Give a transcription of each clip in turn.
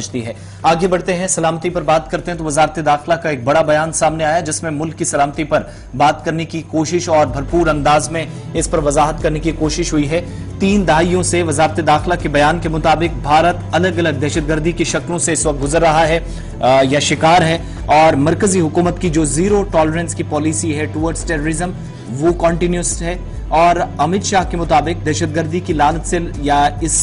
है। आगे बढ़ते हैं, सलामती पर बात करते हैं तो वजारत दाखिला का एक बड़ा बयान सामने आया जिसमें मुल्क की सलामती पर बात करने की कोशिश और भरपूर अंदाज में इस पर वजाहत करने की कोशिश हुई है। 3 दहाइयों से वजारत दाखिला के बयान के मुताबिक भारत अलग अलग दहशतगर्दी की शक्लों से इस वक्त गुजर रहा है या शिकार है, और मरकजी हुकूमत की जो जीरो टॉलरेंस की पॉलिसी है टुवर्ड्स टेररिज्म वो कॉन्टिन्यूस है। और अमित शाह के मुताबिक दहशतगर्दी की लानत से या इस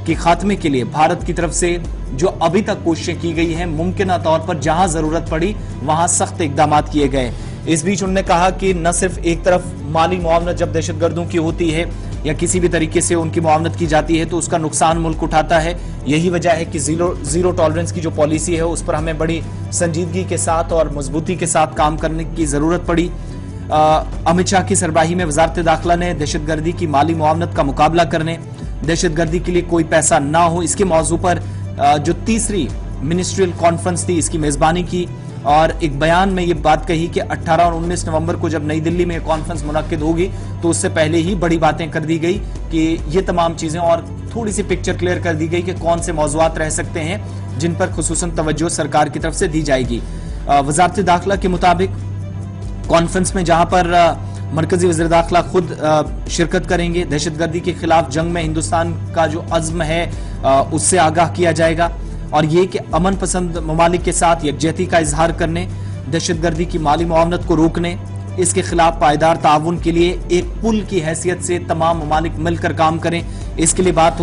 के खात्मे के लिए भारत की तरफ से जो अभी तक कोशिशें की गई हैं, मुमकिन तौर पर जहां जरूरत पड़ी वहां सख्त इकदाम किए गए। इस बीच उन्होंने कहा कि न सिर्फ एक तरफ माली मुआवनत जब दहशतगर्दों की होती है या किसी भी तरीके से उनकी मुआवनत की जाती है तो उसका नुकसान मुल्क उठाता है। यही वजह है कि जीरो टॉलरेंस की जो पॉलिसी है उस पर हमें बड़ी संजीदगी के साथ और मजबूती के साथ काम करने की जरूरत पड़ी। अमित शाह की सरबराही में वजारत दाखिला ने दहशतगर्दी की माली मुआवनत का मुकाबला करने, दहशतगर्दी के लिए कोई पैसा ना हो, इसके मौजू पर जो तीसरी मिनिस्ट्रियल कॉन्फ्रेंस थी इसकी मेजबानी की और एक बयान में ये बात कही कि 18 और 19 नवंबर को जब नई दिल्ली में कॉन्फ्रेंस मुनक्किद होगी तो उससे पहले ही बड़ी बातें कर दी गई कि ये तमाम चीजें, और थोड़ी सी पिक्चर क्लियर कर दी गई कि कौन से मौजुआत रह सकते हैं जिन पर खुसूसन तवज्जो सरकार की तरफ से दी जाएगी। वजारत दाखिला के मुताबिक कॉन्फ्रेंस में जहां पर मरकजी वज़ीर दाखिला खुद शिरकत करेंगे, दहशतगर्दी के खिलाफ जंग में हिंदुस्तान का जो अज़्म है उससे आगाह किया जाएगा और ये कि अमन पसंद ममालिक के साथ यकजहती का इजहार करने, दहशतगर्दी की माली मुआवनत को रोकने, इसके खिलाफ पायदार ताउन के लिए एक पुल की हैसियत से तमाम ममालिक मिलकर काम करें, इसके लिए बात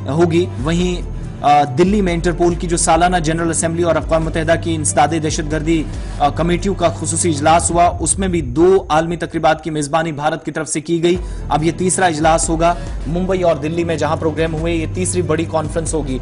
होगी। वहीं दिल्ली में इंटरपोल की जो सालाना जनरल असेंबली और अक़वाम मुत्तहिदा की इंसदादे दहशतगर्दी कमेटियों का खुसूसी इजलास हुआ, उसमें भी 2 आलमी तकरीबात की मेजबानी भारत की तरफ से की गई। अब ये तीसरा इजलास होगा। मुंबई और दिल्ली में जहां प्रोग्राम हुए ये तीसरी बड़ी कॉन्फ्रेंस होगी।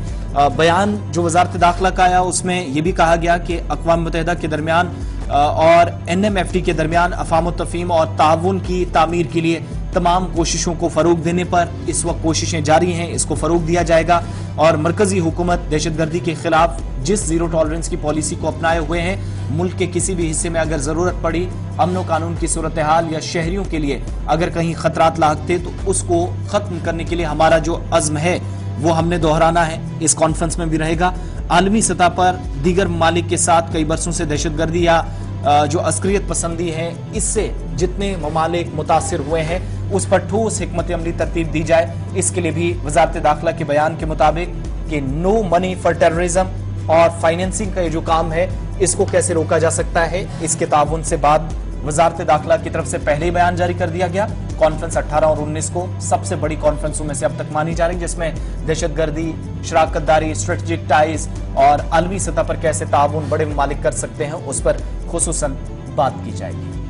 बयान जो वजारत दाखिला का आया उसमें यह भी कहा गया कि अक़वाम मुत्तहिदा के दरमियान और NMFT के दरमियान अफ़ाम तफ़हीम और ताउन की तामीर के लिए तमाम कोशिशों को फरोग देने पर इस वक्त कोशिशें जारी हैं, इसको फरोग दिया जाएगा और मरकजी हुकूमत दहशतगर्दी के खिलाफ जिस जीरो टॉलरेंस की पॉलिसी को अपनाए हुए हैं, मुल्क के किसी भी हिस्से में अगर जरूरत पड़ी, अमन कानून की सूरत हाल या शहरियों के लिए अगर कहीं खतरात लाहक तो उसको खत्म करने के लिए हमारा जो अज़्म है वो हमने दोहराना है। इस कॉन्फ्रेंस में भी रहेगा। आलमी सतह पर दीगर ममालिक के साथ कई बरसों से दहशतगर्दी या जो अस्करियत पसंदी है इससे जितने ममालिक मुतासिर हुए हैं उस पर ठोस हिकमत अमली तरतीब दी जाए, इसके लिए भी वजारत दाखिला के बयान के मुताबिक कि नो मनी फॉर टेररिज्म और फाइनेंसिंग का ये जो काम है इसको कैसे रोका जा सकता है, इसके ताउन से बाद वजारत दाखिला की तरफ से पहले ही बयान जारी कर दिया गया। कॉन्फ्रेंस 18 और 19 को सबसे बड़ी कॉन्फ्रेंसों में से अब तक मानी जा रही, जिसमें दहशतगर्दी, शराकतदारी, स्ट्रेटेजिक टाइज और आलमी सतह पर कैसे ताउन बड़े ममालिक कर सकते हैं उस पर खुसूसन बात की जाएगी।